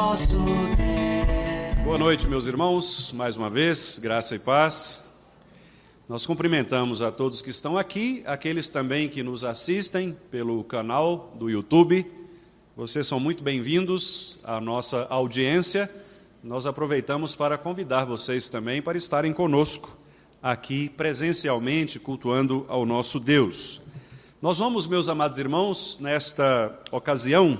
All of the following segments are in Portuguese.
nosso Deus. Boa noite, meus irmãos, mais uma vez, graça e paz. Nós cumprimentamos a todos que estão aqui, aqueles também que nos assistem pelo canal do YouTube. Vocês são muito bem-vindos à nossa audiência. Nós aproveitamos para convidar vocês também para estarem conosco aqui presencialmente, cultuando ao nosso Deus. Nós vamos, meus amados irmãos, nesta ocasião,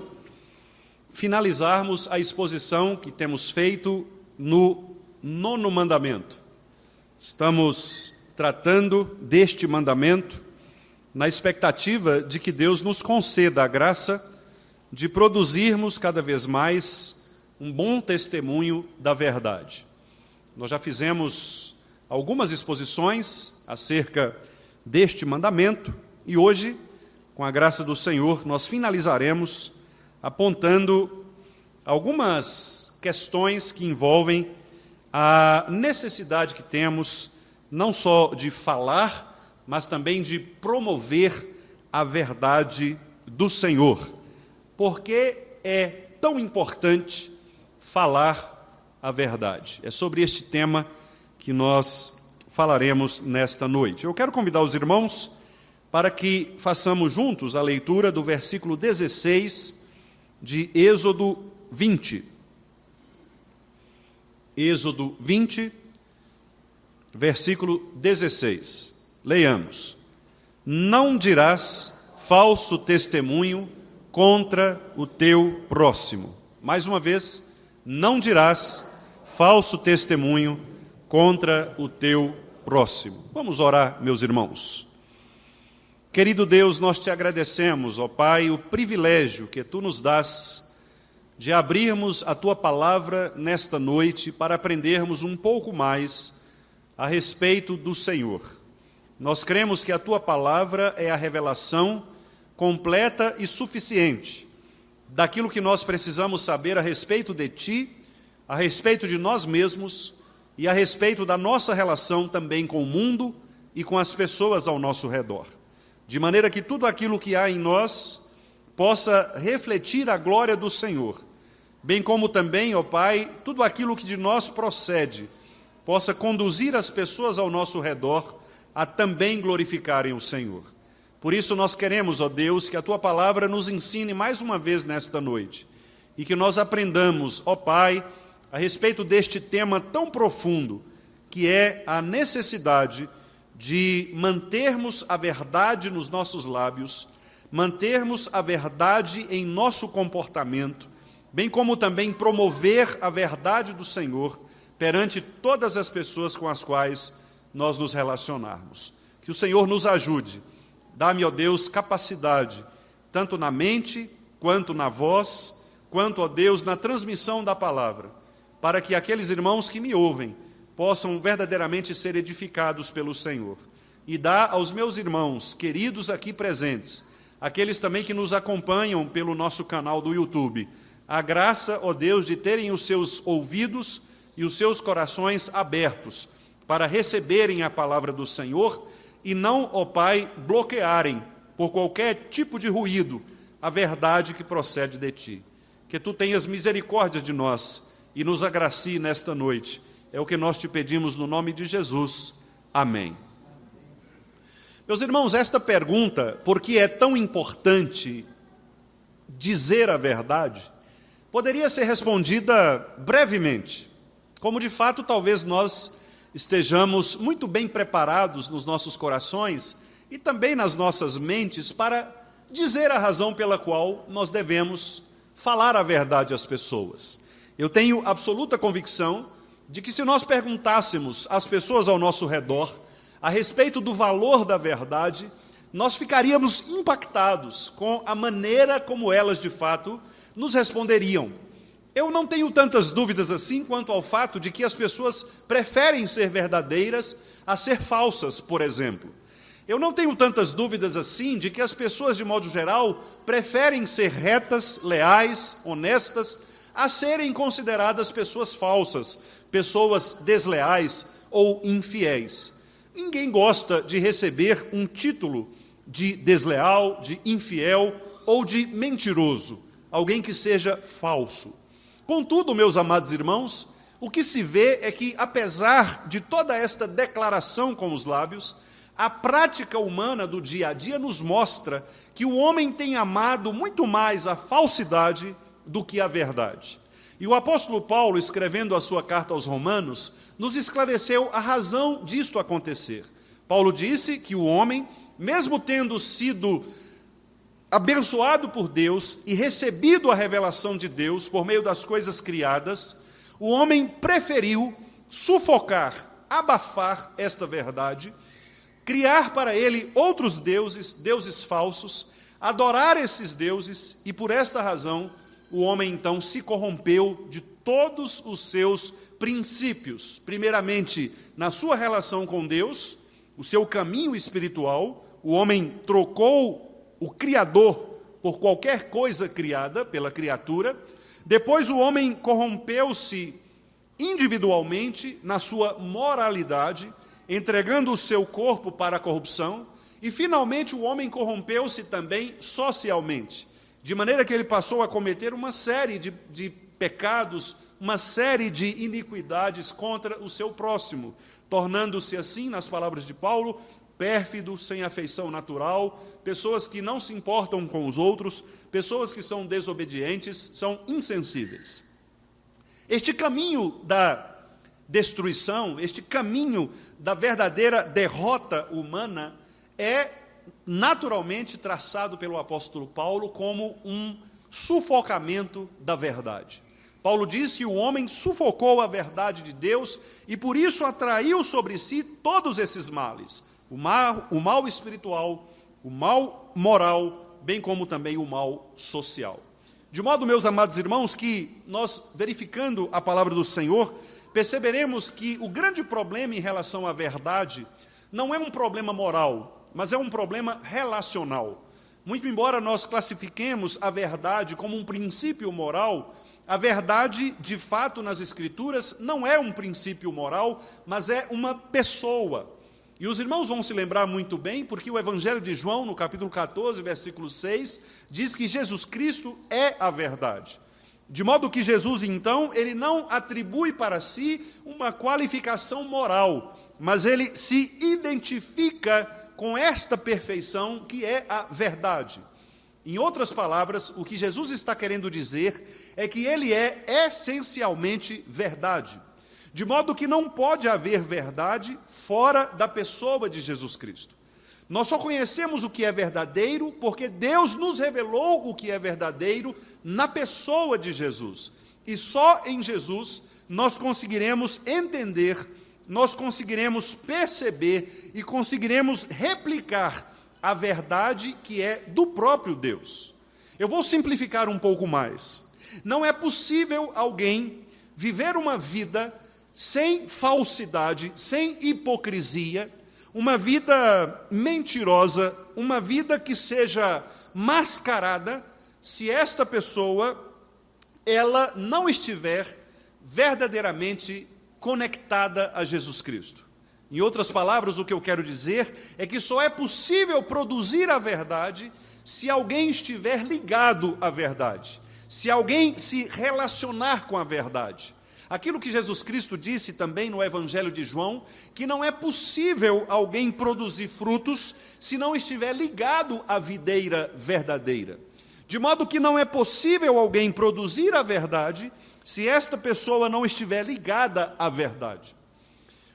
finalizarmos a exposição que temos feito no 9º mandamento. Estamos tratando deste mandamento na expectativa de que Deus nos conceda a graça de produzirmos cada vez mais um bom testemunho da verdade. Nós já fizemos algumas exposições acerca deste mandamento e hoje, com a graça do Senhor, nós finalizaremos apontando algumas questões que envolvem a necessidade que temos não só de falar, mas também de promover a verdade do Senhor. Por que é tão importante falar a verdade? É sobre este tema que nós falaremos nesta noite. Eu quero convidar os irmãos para que façamos juntos a leitura do versículo 16 de Êxodo 20. Êxodo 20, versículo 16. Leiamos. Não dirás falso testemunho contra o teu próximo. Mais uma vez, não dirás falso testemunho contra o teu próximo. Vamos orar, meus irmãos. Querido Deus, nós te agradecemos, ó Pai, o privilégio que Tu nos dás de abrirmos a Tua palavra nesta noite para aprendermos um pouco mais a respeito do Senhor. Nós cremos que a Tua palavra é a revelação completa e suficiente daquilo que nós precisamos saber a respeito de Ti, a respeito de nós mesmos e a respeito da nossa relação também com o mundo e com as pessoas ao nosso redor. De maneira que tudo aquilo que há em nós possa refletir a glória do Senhor, bem como também, ó Pai, tudo aquilo que de nós procede, possa conduzir as pessoas ao nosso redor a também glorificarem o Senhor. Por isso nós queremos, ó Deus, que a Tua palavra nos ensine mais uma vez nesta noite, e que nós aprendamos, ó Pai, a respeito deste tema tão profundo, que é a necessidade de mantermos a verdade nos nossos lábios, mantermos a verdade em nosso comportamento, bem como também promover a verdade do Senhor perante todas as pessoas com as quais nós nos relacionarmos. Que o Senhor nos ajude. Dá-me, ó Deus, capacidade, tanto na mente, quanto na voz, quanto, ó Deus, na transmissão da palavra, para que aqueles irmãos que me ouvem possam verdadeiramente ser edificados pelo Senhor. E dá aos meus irmãos, queridos aqui presentes, aqueles também que nos acompanham pelo nosso canal do YouTube, a graça, ó Deus, de terem os seus ouvidos e os seus corações abertos para receberem a palavra do Senhor e não, ó Pai, bloquearem por qualquer tipo de ruído a verdade que procede de Ti. Que Tu tenhas misericórdia de nós e nos agracie nesta noite. É o que nós te pedimos no nome de Jesus. Amém. Meus irmãos, esta pergunta, por que é tão importante dizer a verdade, poderia ser respondida brevemente, como de fato talvez nós estejamos muito bem preparados nos nossos corações e também nas nossas mentes para dizer a razão pela qual nós devemos falar a verdade às pessoas. Eu tenho absoluta convicção de que se nós perguntássemos às pessoas ao nosso redor a respeito do valor da verdade, nós ficaríamos impactados com a maneira como elas de fato nos responderiam. Eu não tenho tantas dúvidas assim quanto ao fato de que as pessoas preferem ser verdadeiras a ser falsas, por exemplo. Eu não tenho tantas dúvidas assim de que as pessoas, de modo geral, preferem ser retas, leais, honestas, a serem consideradas pessoas falsas, pessoas desleais ou infiéis. Ninguém gosta de receber um título de desleal, de infiel ou de mentiroso, alguém que seja falso. Contudo, meus amados irmãos, o que se vê é que, apesar de toda esta declaração com os lábios, a prática humana do dia a dia nos mostra que o homem tem amado muito mais a falsidade do que a verdade. E o apóstolo Paulo, escrevendo a sua carta aos Romanos, nos esclareceu a razão disto acontecer. Paulo disse que o homem, mesmo tendo sido abençoado por Deus e recebido a revelação de Deus por meio das coisas criadas, o homem preferiu sufocar, abafar esta verdade, criar para ele outros deuses, deuses falsos, adorar esses deuses, e por esta razão o homem então se corrompeu de todos os seus princípios. Primeiramente, na sua relação com Deus, o seu caminho espiritual, o homem trocou o Criador por qualquer coisa criada pela criatura. Depois o homem corrompeu-se individualmente na sua moralidade, entregando o seu corpo para a corrupção. E finalmente o homem corrompeu-se também socialmente, de maneira que ele passou a cometer uma série de pecados, uma série de iniquidades contra o seu próximo, tornando-se assim, nas palavras de Paulo, pérfido, sem afeição natural, pessoas que não se importam com os outros, pessoas que são desobedientes, são insensíveis. Este caminho da destruição, este caminho da verdadeira derrota humana é naturalmente traçado pelo apóstolo Paulo como um sufocamento da verdade. Paulo diz que o homem sufocou a verdade de Deus e por isso atraiu sobre si todos esses males. O mal espiritual, o mal moral, bem como também o mal social. De modo, meus amados irmãos, que nós, verificando a palavra do Senhor, perceberemos que o grande problema em relação à verdade não é um problema moral, mas é um problema relacional. Muito embora nós classifiquemos a verdade como um princípio moral, a verdade, de fato, nas Escrituras, não é um princípio moral, mas é uma pessoa. E os irmãos vão se lembrar muito bem, porque o Evangelho de João, no capítulo 14, versículo 6, diz que Jesus Cristo é a verdade. De modo que Jesus, então, ele não atribui para si uma qualificação moral, mas ele se identifica com esta perfeição que é a verdade. Em outras palavras, o que Jesus está querendo dizer é que ele é essencialmente verdade. De modo que não pode haver verdade fora da pessoa de Jesus Cristo. Nós só conhecemos o que é verdadeiro porque Deus nos revelou o que é verdadeiro na pessoa de Jesus. E só em Jesus nós conseguiremos entender, nós conseguiremos perceber e conseguiremos replicar a verdade que é do próprio Deus. Eu vou simplificar um pouco mais. Não é possível alguém viver uma vida sem falsidade, sem hipocrisia, uma vida mentirosa, uma vida que seja mascarada, se esta pessoa, ela não estiver verdadeiramente conectada a Jesus Cristo. Em outras palavras, o que eu quero dizer é que só é possível produzir a verdade se alguém estiver ligado à verdade, se alguém se relacionar com a verdade. Aquilo que Jesus Cristo disse também no Evangelho de João, que não é possível alguém produzir frutos se não estiver ligado à videira verdadeira. De modo que não é possível alguém produzir a verdade se esta pessoa não estiver ligada à verdade.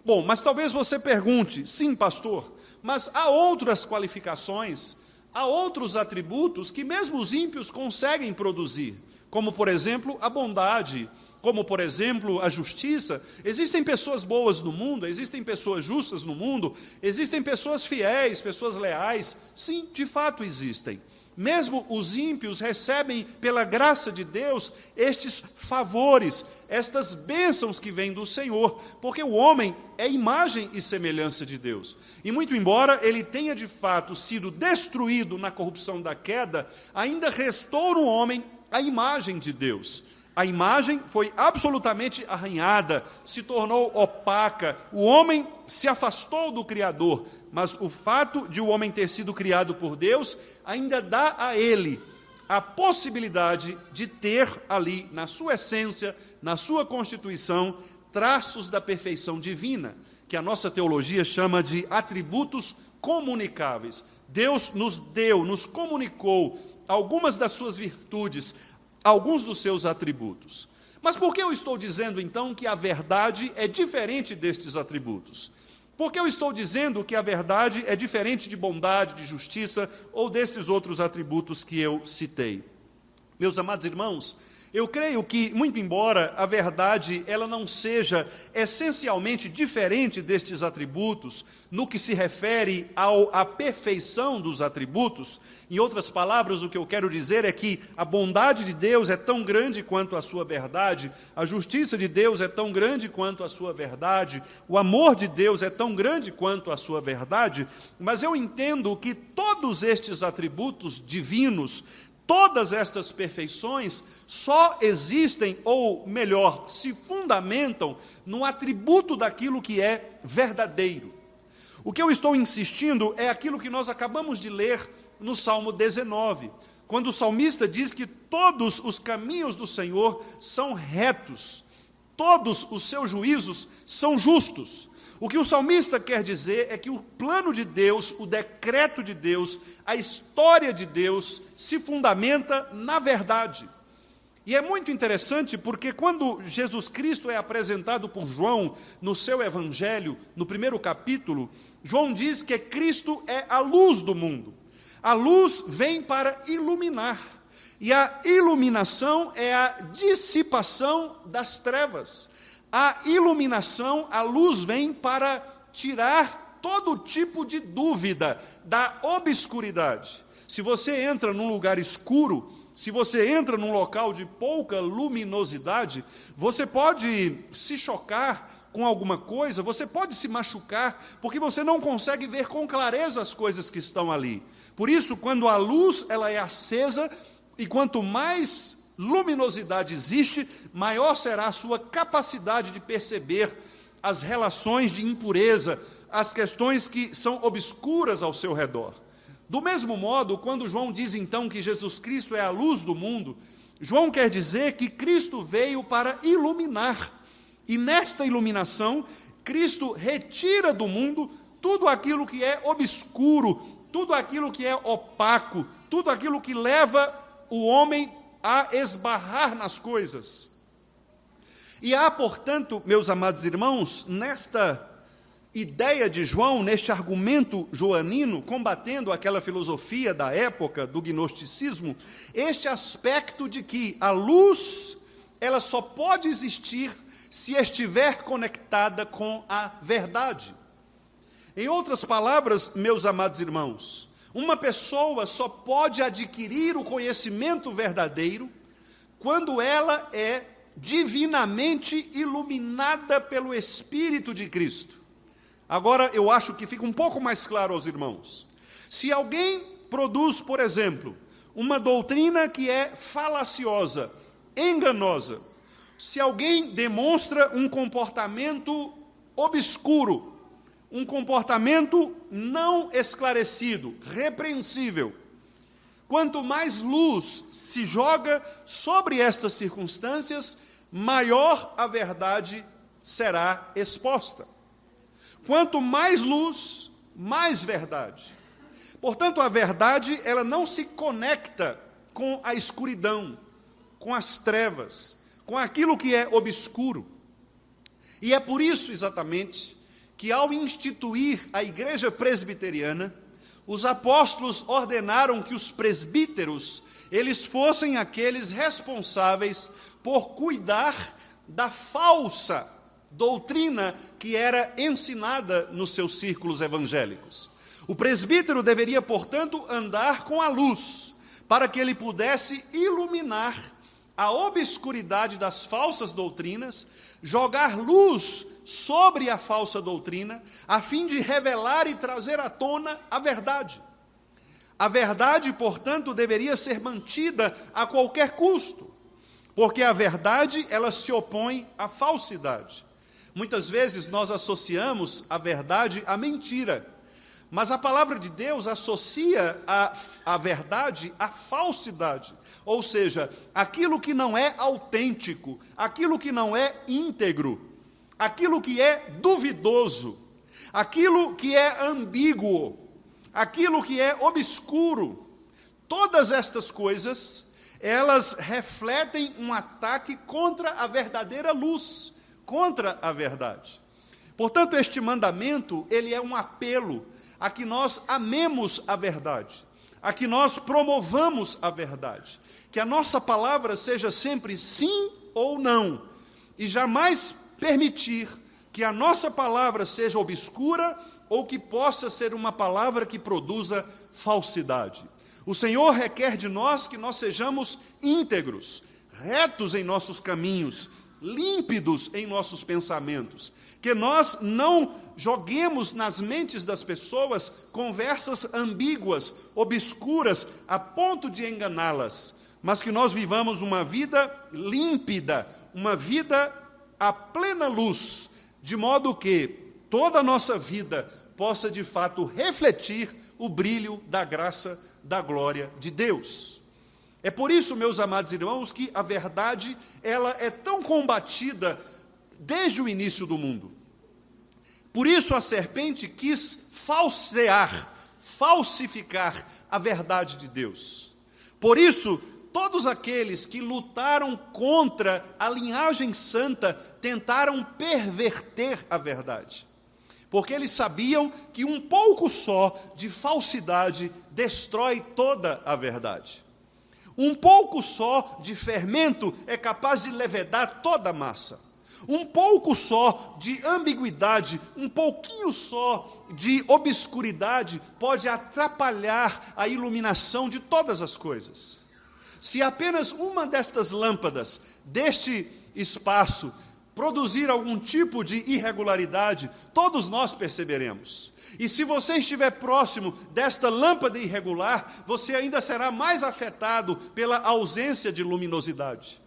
Bom, mas talvez você pergunte, sim, pastor, mas há outras qualificações, há outros atributos que mesmo os ímpios conseguem produzir, como, por exemplo, a bondade, como, por exemplo, a justiça. Existem pessoas boas no mundo, existem pessoas justas no mundo, existem pessoas fiéis, pessoas leais. Sim, de fato existem. Mesmo os ímpios recebem, pela graça de Deus, estes favores, estas bênçãos que vêm do Senhor, porque o homem é imagem e semelhança de Deus. E muito embora ele tenha, de fato, sido destruído na corrupção da queda, ainda restou no homem a imagem de Deus. A imagem foi absolutamente arranhada, se tornou opaca, o homem se afastou do Criador, mas o fato de o homem ter sido criado por Deus ainda dá a ele a possibilidade de ter ali, na sua essência, na sua constituição, traços da perfeição divina, que a nossa teologia chama de atributos comunicáveis. Deus nos deu, nos comunicou algumas das suas virtudes, alguns dos seus atributos. Mas por que eu estou dizendo, então, que a verdade é diferente destes atributos? Por que eu estou dizendo que a verdade é diferente de bondade, de justiça ou desses outros atributos que eu citei? Meus amados irmãos, eu creio que, muito embora a verdade ela não seja essencialmente diferente destes atributos, no que se refere à perfeição dos atributos, em outras palavras, o que eu quero dizer é que a bondade de Deus é tão grande quanto a sua verdade, a justiça de Deus é tão grande quanto a sua verdade, o amor de Deus é tão grande quanto a sua verdade, mas eu entendo que todos estes atributos divinos, todas estas perfeições só existem, ou melhor, se fundamentam no atributo daquilo que é verdadeiro. O que eu estou insistindo é aquilo que nós acabamos de ler no Salmo 19, quando o salmista diz que todos os caminhos do Senhor são retos, todos os seus juízos são justos. O que o salmista quer dizer é que o plano de Deus, o decreto de Deus, a história de Deus se fundamenta na verdade. E é muito interessante porque quando Jesus Cristo é apresentado por João no seu evangelho, no primeiro capítulo, João diz que Cristo é a luz do mundo. A luz vem para iluminar, e a iluminação é a dissipação das trevas. A iluminação, a luz vem para tirar todo tipo de dúvida da obscuridade. Se você entra num lugar escuro, se você entra num local de pouca luminosidade, você pode se chocar com alguma coisa, você pode se machucar, porque você não consegue ver com clareza as coisas que estão ali. Por isso, quando a luz ela é acesa, e quanto mais luminosidade existe, maior será a sua capacidade de perceber as relações de impureza, as questões que são obscuras ao seu redor. Do mesmo modo, quando João diz então que Jesus Cristo é a luz do mundo, João quer dizer que Cristo veio para iluminar. E nesta iluminação, Cristo retira do mundo tudo aquilo que é obscuro, tudo aquilo que é opaco, tudo aquilo que leva o homem a esbarrar nas coisas. E há, portanto, meus amados irmãos, nesta ideia de João, neste argumento joanino, combatendo aquela filosofia da época do gnosticismo, este aspecto de que a luz, ela só pode existir se estiver conectada com a verdade. Em outras palavras, meus amados irmãos, uma pessoa só pode adquirir o conhecimento verdadeiro quando ela é divinamente iluminada pelo Espírito de Cristo. Agora, eu acho que fica um pouco mais claro aos irmãos. Se alguém produz, por exemplo, uma doutrina que é falaciosa, enganosa, se alguém demonstra um comportamento obscuro, um comportamento não esclarecido, repreensível, quanto mais luz se joga sobre estas circunstâncias, maior a verdade será exposta. Quanto mais luz, mais verdade. Portanto, a verdade, ela não se conecta com a escuridão, com as trevas, com aquilo que é obscuro. E é por isso, exatamente, que ao instituir a igreja presbiteriana, os apóstolos ordenaram que os presbíteros, eles fossem aqueles responsáveis por cuidar da falsa doutrina que era ensinada nos seus círculos evangélicos. O presbítero deveria, portanto, andar com a luz, para que ele pudesse iluminar a obscuridade das falsas doutrinas, jogar luz sobre a falsa doutrina, a fim de revelar e trazer à tona a verdade. A verdade, portanto, deveria ser mantida a qualquer custo, porque a verdade, ela se opõe à falsidade. Muitas vezes nós associamos a verdade à mentira, Mas a palavra de Deus associa a verdade à falsidade. Ou seja, aquilo que não é autêntico, aquilo que não é íntegro, aquilo que é duvidoso, aquilo que é ambíguo, aquilo que é obscuro. Todas estas coisas, elas refletem um ataque contra a verdadeira luz, contra a verdade. Portanto, este mandamento, ele é um apelo a que nós amemos a verdade, a que nós promovamos a verdade, que a nossa palavra seja sempre sim ou não, e jamais permitir que a nossa palavra seja obscura ou que possa ser uma palavra que produza falsidade. O Senhor requer de nós que nós sejamos íntegros, retos em nossos caminhos, límpidos em nossos pensamentos, que nós não joguemos nas mentes das pessoas conversas ambíguas, obscuras, a ponto de enganá-las, mas que nós vivamos uma vida límpida, uma vida à plena luz, de modo que toda a nossa vida possa de fato refletir o brilho da graça, da glória de Deus. É por isso, meus amados irmãos, que a verdade ela é tão combatida desde o início do mundo. Por isso a serpente quis falsificar a verdade de Deus. Por isso, todos aqueles que lutaram contra a linhagem santa tentaram perverter a verdade. Porque eles sabiam que um pouco só de falsidade destrói toda a verdade. Um pouco só de fermento é capaz de levedar toda a massa. Um pouco só de ambiguidade, um pouquinho só de obscuridade pode atrapalhar a iluminação de todas as coisas. Se apenas uma destas lâmpadas, deste espaço, produzir algum tipo de irregularidade, todos nós perceberemos. E se você estiver próximo desta lâmpada irregular, você ainda será mais afetado pela ausência de luminosidade.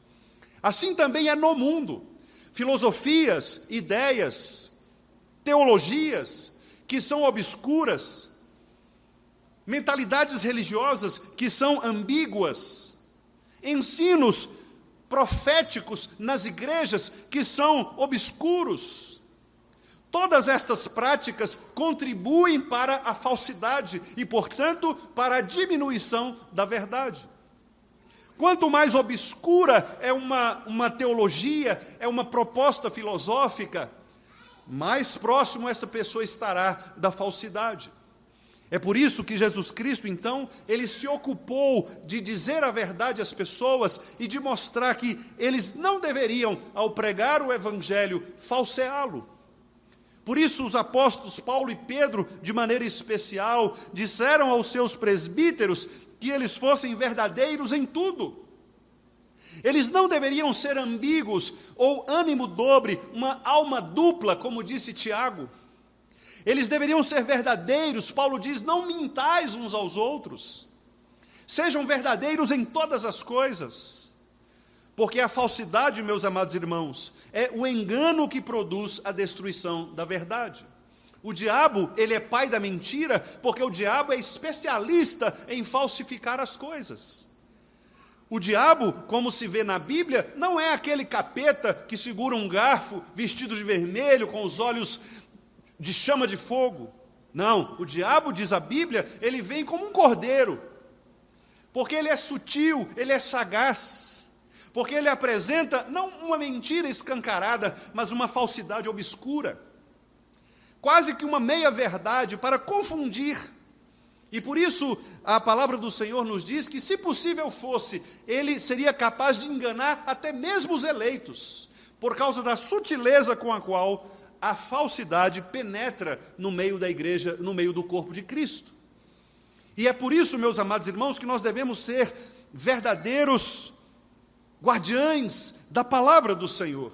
Assim também é no mundo. Filosofias, ideias, teologias que são obscuras, mentalidades religiosas que são ambíguas, ensinos proféticos nas igrejas que são obscuros. Todas estas práticas contribuem para a falsidade e, portanto, para a diminuição da verdade. Quanto mais obscura é uma teologia, é uma proposta filosófica, mais próximo essa pessoa estará da falsidade. É por isso que Jesus Cristo, então, ele se ocupou de dizer a verdade às pessoas e de mostrar que eles não deveriam, ao pregar o Evangelho, falseá-lo. Por isso, os apóstolos Paulo e Pedro, de maneira especial, disseram aos seus presbíteros que eles fossem verdadeiros em tudo. Eles não deveriam ser ambíguos ou ânimo dobre, uma alma dupla, como disse Tiago. Eles deveriam ser verdadeiros. Paulo diz, não mintais uns aos outros. Sejam verdadeiros em todas as coisas. Porque a falsidade, meus amados irmãos, é o engano que produz a destruição da verdade. O diabo, ele é pai da mentira, porque o diabo é especialista em falsificar as coisas. O diabo, como se vê na Bíblia, não é aquele capeta que segura um garfo, vestido de vermelho, com os olhos de chama de fogo. Não, o diabo, diz a Bíblia, ele vem como um cordeiro, porque ele é sutil, ele é sagaz, porque ele apresenta não uma mentira escancarada, mas uma falsidade obscura, quase que uma meia-verdade para confundir. E por isso a palavra do Senhor nos diz que, se possível fosse, ele seria capaz de enganar até mesmo os eleitos, por causa da sutileza com a qual a falsidade penetra no meio da igreja, no meio do corpo de Cristo. E é por isso, meus amados irmãos, que nós devemos ser verdadeiros guardiães da palavra do Senhor.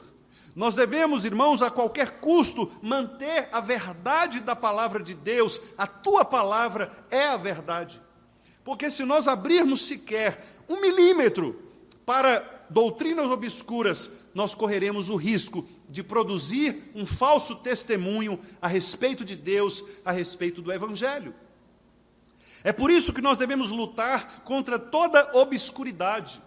Nós devemos, irmãos, a qualquer custo, manter a verdade da palavra de Deus. A tua palavra é a verdade. Porque se nós abrirmos sequer 1 milímetro para doutrinas obscuras, nós correremos o risco de produzir um falso testemunho a respeito de Deus, a respeito do Evangelho. É por isso que nós devemos lutar contra toda obscuridade.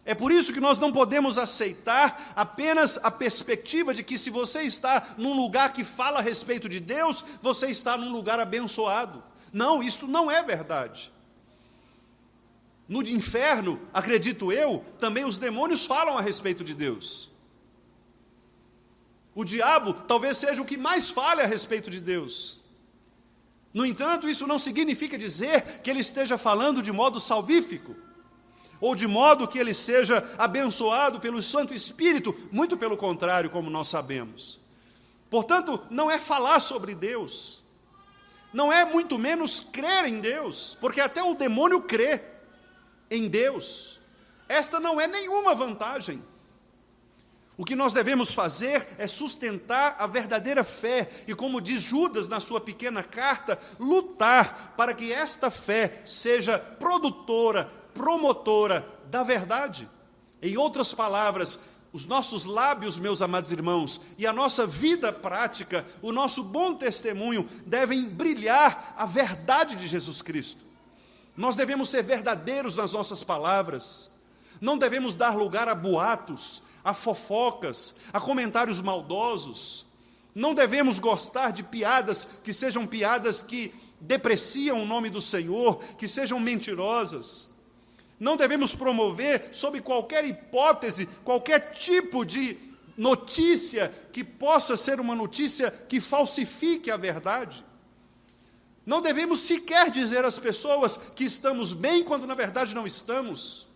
É por isso que nós não podemos aceitar apenas a perspectiva de que se você está num lugar que fala a respeito de Deus, você está num lugar abençoado. Não, isto não é verdade. No inferno, acredito eu, também os demônios falam a respeito de Deus. O diabo talvez seja o que mais fale a respeito de Deus. No entanto, isso não significa dizer que ele esteja falando de modo salvífico, ou de modo que ele seja abençoado pelo Santo Espírito, muito pelo contrário, como nós sabemos. Portanto, não é falar sobre Deus, não é muito menos crer em Deus, porque até o demônio crê em Deus. Esta não é nenhuma vantagem. O que nós devemos fazer é sustentar a verdadeira fé e, como diz Judas na sua pequena carta, lutar para que esta fé seja produtora, promotora da verdade. Em outras palavras, os nossos lábios, meus amados irmãos, e a nossa vida prática, o nosso bom testemunho, devem brilhar a verdade de Jesus Cristo. Nós devemos ser verdadeiros nas nossas palavras, não devemos dar lugar a boatos, a fofocas, a comentários maldosos. Não devemos gostar de piadas que sejam piadas que depreciam o nome do Senhor, que sejam mentirosas. Não devemos promover, sob qualquer hipótese, qualquer tipo de notícia que possa ser uma notícia que falsifique a verdade. Não devemos sequer dizer às pessoas que estamos bem quando na verdade não estamos.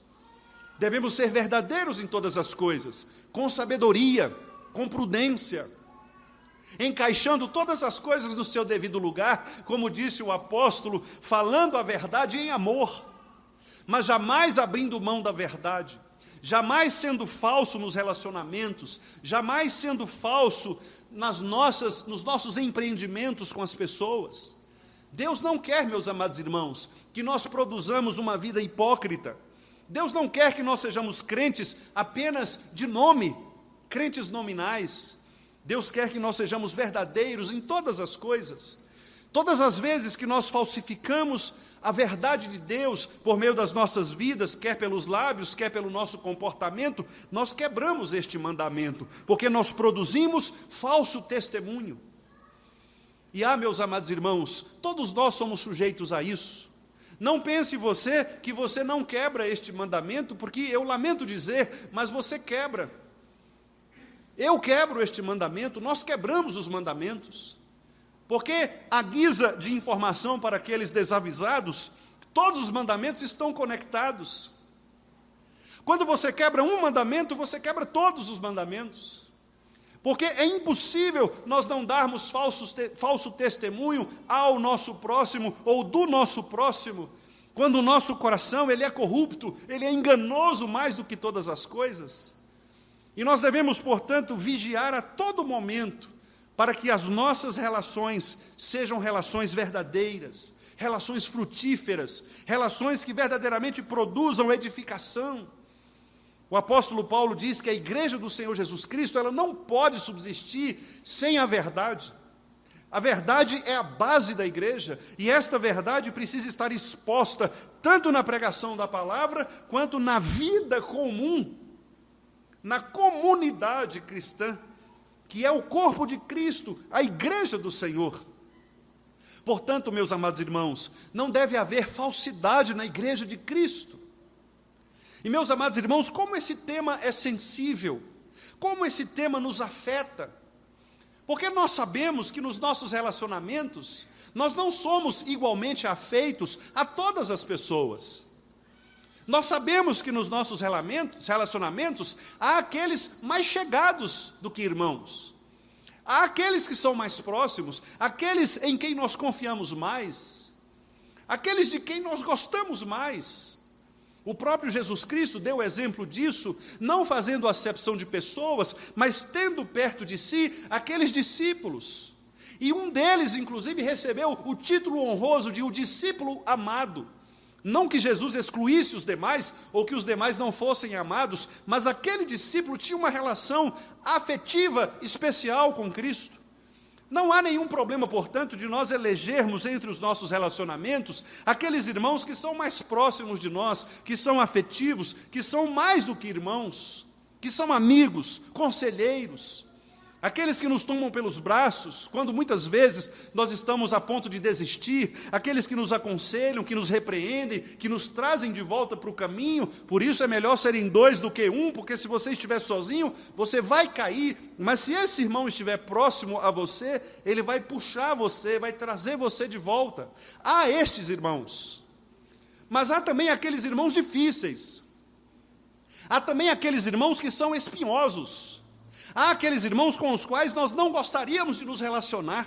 Devemos ser verdadeiros em todas as coisas, com sabedoria, com prudência, encaixando todas as coisas no seu devido lugar, como disse o apóstolo, falando a verdade em amor, mas jamais abrindo mão da verdade, jamais sendo falso nos relacionamentos, jamais sendo falso nos nossos empreendimentos com as pessoas. Deus não quer, meus amados irmãos, que nós produzamos uma vida hipócrita. Deus não quer que nós sejamos crentes apenas de nome, crentes nominais. Deus quer que nós sejamos verdadeiros em todas as coisas. Todas as vezes que nós falsificamos a verdade de Deus por meio das nossas vidas, quer pelos lábios, quer pelo nosso comportamento, nós quebramos este mandamento, porque nós produzimos falso testemunho. E meus amados irmãos, todos nós somos sujeitos a isso. Não pense você que você não quebra este mandamento, porque eu lamento dizer, mas você quebra. Eu quebro este mandamento, nós quebramos os mandamentos. Porque, à guisa de informação para aqueles desavisados, todos os mandamentos estão conectados. Quando você quebra um mandamento, você quebra todos os mandamentos. Porque é impossível nós não darmos falso testemunho ao nosso próximo ou do nosso próximo, quando o nosso coração ele é corrupto, ele é enganoso mais do que todas as coisas. E nós devemos, portanto, vigiar a todo momento para que as nossas relações sejam relações verdadeiras, relações frutíferas, relações que verdadeiramente produzam edificação. O apóstolo Paulo diz que a igreja do Senhor Jesus Cristo, ela não pode subsistir sem a verdade. A verdade é a base da igreja, e esta verdade precisa estar exposta tanto na pregação da palavra, quanto na vida comum, na comunidade cristã, que é o corpo de Cristo, a igreja do Senhor. Portanto, meus amados irmãos, não deve haver falsidade na igreja de Cristo. E, meus amados irmãos, como esse tema é sensível, como esse tema nos afeta, porque nós sabemos que nos nossos relacionamentos, nós não somos igualmente afeitos a todas as pessoas. Nós sabemos que nos nossos relacionamentos há aqueles mais chegados do que irmãos, há aqueles que são mais próximos, aqueles em quem nós confiamos mais, aqueles de quem nós gostamos mais. O próprio Jesus Cristo deu exemplo disso, não fazendo acepção de pessoas, mas tendo perto de si aqueles discípulos. E um deles, inclusive, recebeu o título honroso de o discípulo amado. Não que Jesus excluísse os demais, ou que os demais não fossem amados, mas aquele discípulo tinha uma relação afetiva especial com Cristo. Não há nenhum problema, portanto, de nós elegermos entre os nossos relacionamentos aqueles irmãos que são mais próximos de nós, que são afetivos, que são mais do que irmãos, que são amigos, conselheiros, aqueles que nos tomam pelos braços, quando muitas vezes nós estamos a ponto de desistir, aqueles que nos aconselham, que nos repreendem, que nos trazem de volta para o caminho. Por isso é melhor serem dois do que um, porque se você estiver sozinho, você vai cair, mas se esse irmão estiver próximo a você, ele vai puxar você, vai trazer você de volta. Há estes irmãos, mas há também aqueles irmãos difíceis, há também aqueles irmãos que são espinhosos, há aqueles irmãos com os quais nós não gostaríamos de nos relacionar.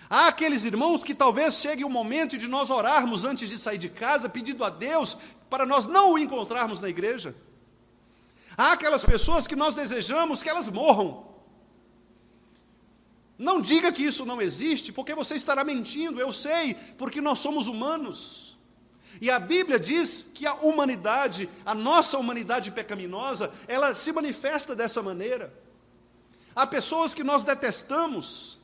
Há aqueles irmãos que talvez chegue o momento de nós orarmos antes de sair de casa, pedindo a Deus para nós não o encontrarmos na igreja. Há aquelas pessoas que nós desejamos que elas morram. Não diga que isso não existe, porque você estará mentindo, eu sei, porque nós somos humanos. E a Bíblia diz que a humanidade, a nossa humanidade pecaminosa, ela se manifesta dessa maneira. Há pessoas que nós detestamos,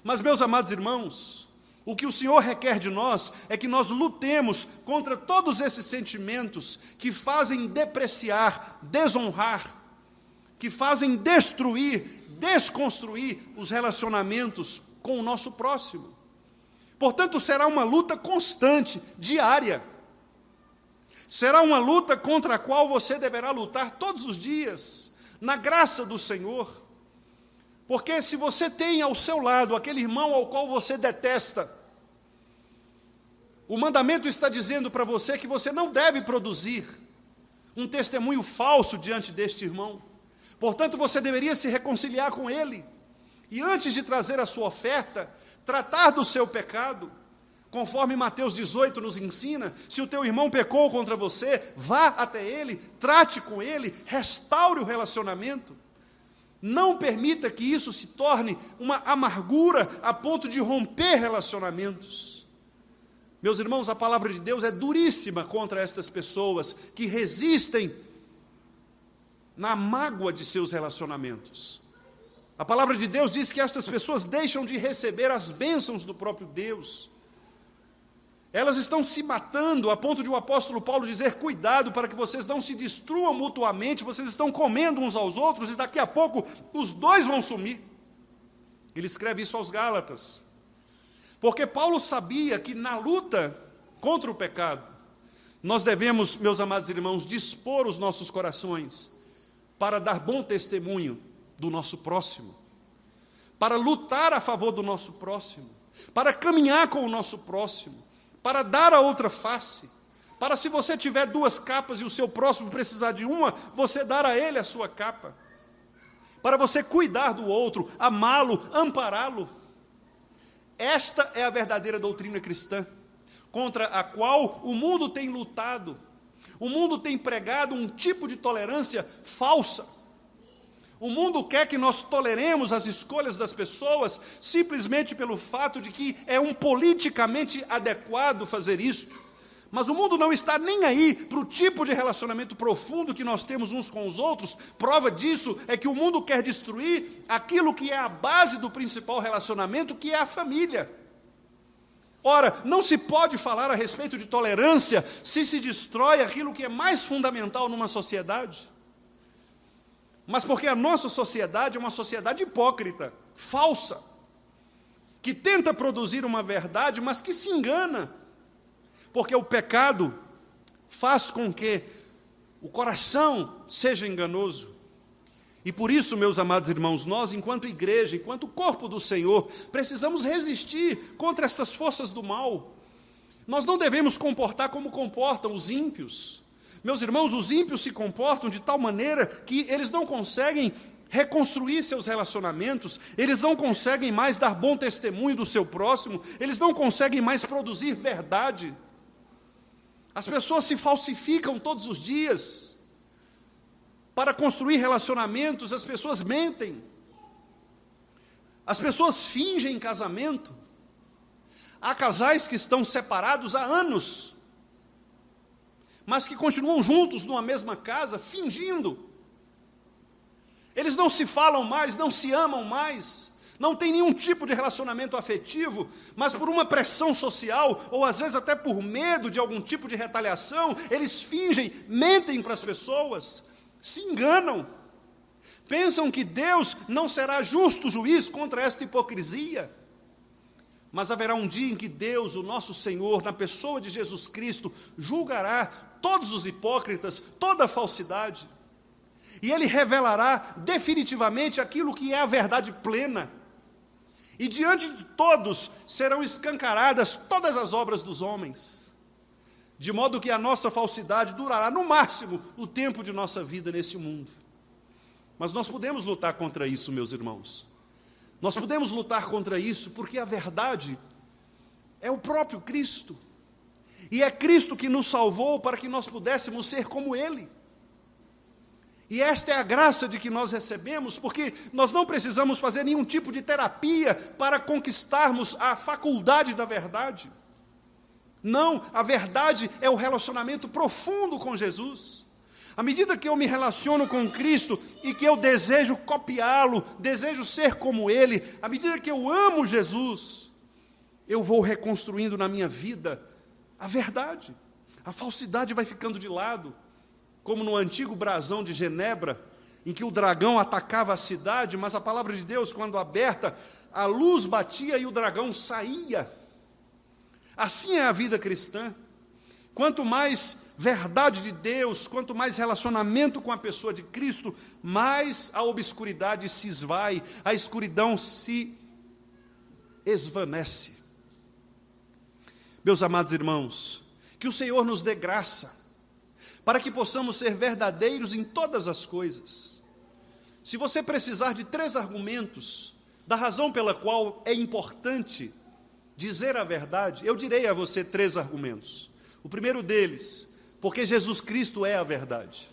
mas, meus amados irmãos, o que o Senhor requer de nós é que nós lutemos contra todos esses sentimentos que fazem depreciar, desonrar, que fazem destruir, desconstruir os relacionamentos com o nosso próximo. Portanto, será uma luta constante, diária. Será uma luta contra a qual você deverá lutar todos os dias, na graça do Senhor. Porque se você tem ao seu lado aquele irmão ao qual você detesta, o mandamento está dizendo para você que você não deve produzir um testemunho falso diante deste irmão. Portanto, você deveria se reconciliar com ele. E antes de trazer a sua oferta, tratar do seu pecado, conforme Mateus 18 nos ensina. Se o teu irmão pecou contra você, vá até ele, trate com ele, restaure o relacionamento. Não permita que isso se torne uma amargura a ponto de romper relacionamentos. Meus irmãos, a palavra de Deus é duríssima contra estas pessoas que resistem na mágoa de seus relacionamentos. A palavra de Deus diz que estas pessoas deixam de receber as bênçãos do próprio Deus. Elas estão se matando a ponto de o apóstolo Paulo dizer: cuidado para que vocês não se destruam mutuamente, vocês estão comendo uns aos outros e daqui a pouco os dois vão sumir. Ele escreve isso aos Gálatas. Porque Paulo sabia que na luta contra o pecado, nós devemos, meus amados irmãos, dispor os nossos corações para dar bom testemunho do nosso próximo, para lutar a favor do nosso próximo, para caminhar com o nosso próximo, para dar a outra face, para, se você tiver duas capas e o seu próximo precisar de uma, você dar a ele a sua capa, para você cuidar do outro, amá-lo, ampará-lo. Esta é a verdadeira doutrina cristã, contra a qual o mundo tem lutado. O mundo tem pregado um tipo de tolerância falsa. O mundo quer que nós toleremos as escolhas das pessoas simplesmente pelo fato de que é um politicamente adequado fazer isso. Mas o mundo não está nem aí para o tipo de relacionamento profundo que nós temos uns com os outros. Prova disso é que o mundo quer destruir aquilo que é a base do principal relacionamento, que é a família. Ora, não se pode falar a respeito de tolerância se se destrói aquilo que é mais fundamental numa sociedade. Mas porque a nossa sociedade é uma sociedade hipócrita, falsa, que tenta produzir uma verdade, mas que se engana, porque o pecado faz com que o coração seja enganoso. E por isso, meus amados irmãos, nós, enquanto igreja, enquanto corpo do Senhor, precisamos resistir contra estas forças do mal. Nós não devemos comportar como comportam os ímpios. Meus irmãos, os ímpios se comportam de tal maneira que eles não conseguem reconstruir seus relacionamentos, eles não conseguem mais dar bom testemunho do seu próximo, eles não conseguem mais produzir verdade. As pessoas se falsificam todos os dias para construir relacionamentos, as pessoas mentem, as pessoas fingem casamento. Há casais que estão separados há anos, mas que continuam juntos numa mesma casa, fingindo. Eles não se falam mais, não se amam mais, não tem nenhum tipo de relacionamento afetivo, mas por uma pressão social, ou às vezes até por medo de algum tipo de retaliação, eles fingem, mentem para as pessoas, se enganam, pensam que Deus não será justo juiz contra esta hipocrisia. Mas haverá um dia em que Deus, o nosso Senhor, na pessoa de Jesus Cristo, julgará todos os hipócritas, toda a falsidade. E Ele revelará definitivamente aquilo que é a verdade plena. E diante de todos serão escancaradas todas as obras dos homens. De modo que a nossa falsidade durará no máximo o tempo de nossa vida nesse mundo. Mas nós podemos lutar contra isso, meus irmãos. Nós podemos lutar contra isso porque a verdade é o próprio Cristo. E é Cristo que nos salvou para que nós pudéssemos ser como Ele. E esta é a graça de que nós recebemos, porque nós não precisamos fazer nenhum tipo de terapia para conquistarmos a faculdade da verdade. Não, a verdade é o relacionamento profundo com Jesus. À medida que eu me relaciono com Cristo e que eu desejo copiá-lo, desejo ser como Ele, à medida que eu amo Jesus, eu vou reconstruindo na minha vida a verdade. A falsidade vai ficando de lado, como no antigo brasão de Genebra, em que o dragão atacava a cidade, mas a palavra de Deus, quando aberta, a luz batia e o dragão saía. Assim é a vida cristã. Quanto mais verdade de Deus, quanto mais relacionamento com a pessoa de Cristo, mais a obscuridade se esvai, a escuridão se esvanece. Meus amados irmãos, que o Senhor nos dê graça, para que possamos ser verdadeiros em todas as coisas. Se você precisar de 3 argumentos, da razão pela qual é importante dizer a verdade, eu direi a você 3 argumentos. O primeiro deles, porque Jesus Cristo é a verdade.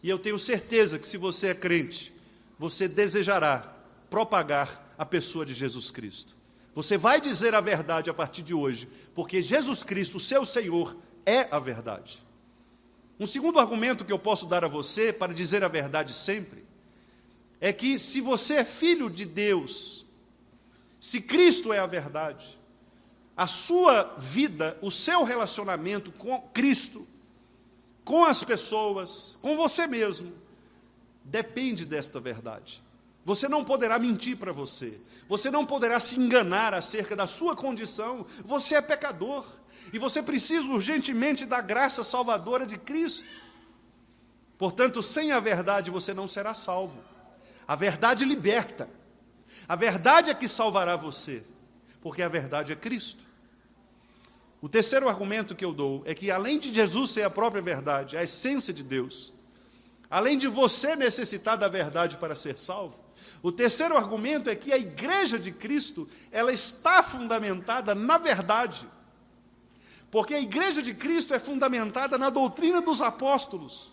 E eu tenho certeza que se você é crente, você desejará propagar a pessoa de Jesus Cristo. Você vai dizer a verdade a partir de hoje, porque Jesus Cristo, seu Senhor, é a verdade. Um segundo argumento que eu posso dar a você, para dizer a verdade sempre, é que se você é filho de Deus, se Cristo é a verdade, a sua vida, o seu relacionamento com Cristo, com as pessoas, com você mesmo, depende desta verdade. Você não poderá mentir para você, você não poderá se enganar acerca da sua condição, você é pecador, e você precisa urgentemente da graça salvadora de Cristo. Portanto, sem a verdade você não será salvo. A verdade liberta, a verdade é que salvará você, porque a verdade é Cristo. O terceiro argumento que eu dou é que, além de Jesus ser a própria verdade, a essência de Deus, além de você necessitar da verdade para ser salvo, o terceiro argumento é que a igreja de Cristo, ela está fundamentada na verdade, porque a igreja de Cristo é fundamentada na doutrina dos apóstolos,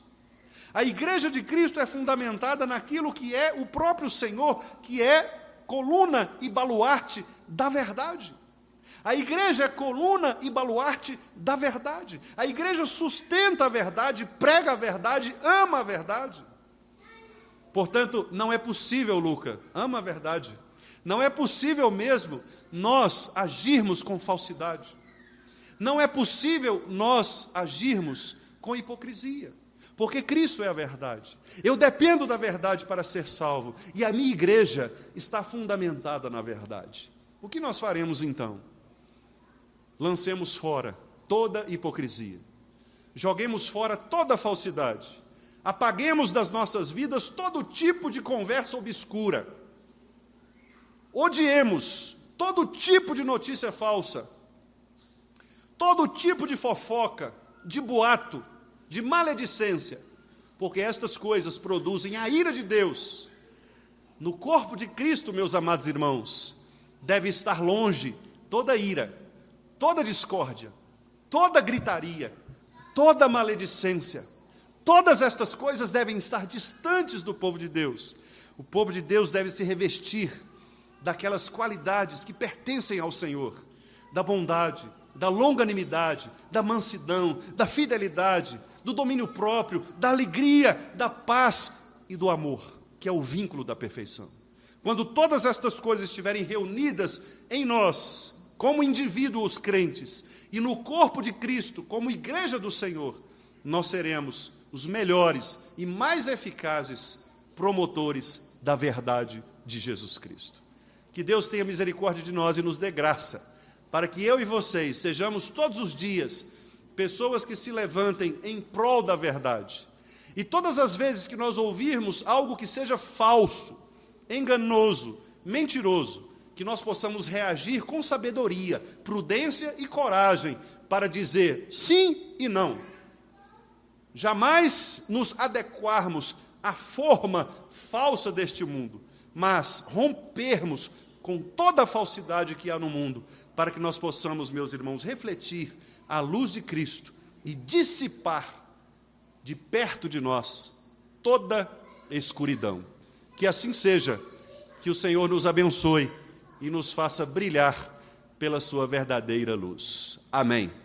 a igreja de Cristo é fundamentada naquilo que é o próprio Senhor, que é coluna e baluarte da verdade. A igreja é coluna e baluarte da verdade. A igreja sustenta a verdade, prega a verdade, ama a verdade. Portanto, não é possível, Luca, ama a verdade. Não é possível mesmo nós agirmos com falsidade. Não é possível nós agirmos com hipocrisia. Porque Cristo é a verdade. Eu dependo da verdade para ser salvo. E a minha igreja está fundamentada na verdade. O que nós faremos então? Lancemos fora toda hipocrisia. Joguemos fora toda falsidade. Apaguemos das nossas vidas todo tipo de conversa obscura. Odiemos todo tipo de notícia falsa. Todo tipo de fofoca, de boato, de maledicência, porque estas coisas produzem a ira de Deus. No corpo de Cristo, meus amados irmãos, deve estar longe toda ira, toda discórdia, toda gritaria, toda maledicência. Todas estas coisas devem estar distantes do povo de Deus. O povo de Deus deve se revestir daquelas qualidades que pertencem ao Senhor, da bondade, da longanimidade, da mansidão, da fidelidade, do domínio próprio, da alegria, da paz e do amor, que é o vínculo da perfeição. Quando todas estas coisas estiverem reunidas em nós, como indivíduos crentes, e no corpo de Cristo, como igreja do Senhor, nós seremos os melhores e mais eficazes promotores da verdade de Jesus Cristo. Que Deus tenha misericórdia de nós e nos dê graça, para que eu e vocês sejamos todos os dias pessoas que se levantem em prol da verdade. E todas as vezes que nós ouvirmos algo que seja falso, enganoso, mentiroso, que nós possamos reagir com sabedoria, prudência e coragem para dizer sim e não. Jamais nos adequarmos à forma falsa deste mundo, mas rompermos com toda a falsidade que há no mundo, para que nós possamos, meus irmãos, refletir a luz de Cristo e dissipar de perto de nós toda escuridão. Que assim seja, que o Senhor nos abençoe e nos faça brilhar pela sua verdadeira luz. Amém.